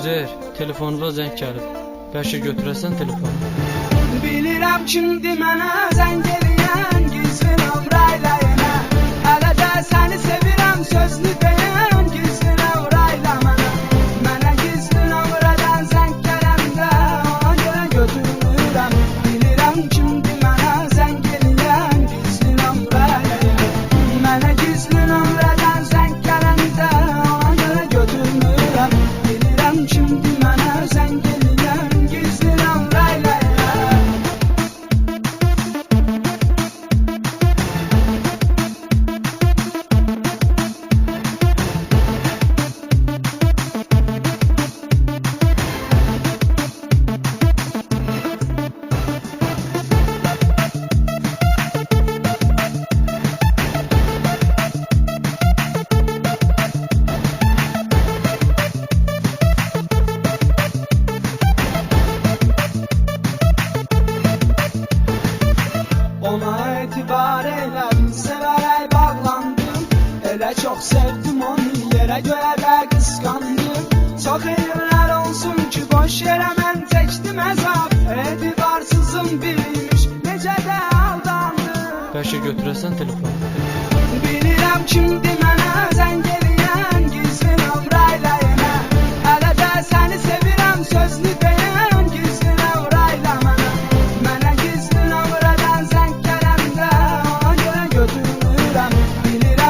Üzeyir, telefonuna zəng gəlib. Bəlkə götürəsən telefonu. Bilirəm kimdir mənə zəng eləyən, gizli nömrəylə yenə. Hələ də səni sevirəm sözünü deyən, gizli nömrəylə mənə. Mənə gizli nömrədən zəng gələndə ona görə götürmürəm. Bilirəm kimdir mənə zəng eləyən, gizli nömrəylə yenə. Mənə gizli nömrədən zəng gələndə ona görə götürmürəm. Bilirəm kimdir mənə zəng eləyən, gizli nömrəylə yenə. Ona etibar elədim, sevərək bağlandım. Elə çox sevdim onu, yerə göyə də qısqandım. Çox illər olsun ki, boş yerə mən çəkdim əzab. Etibarsızım bilmiş, necə də aldandım. Bəlkə götürəsən telefonu. Bilirəm kimdir mən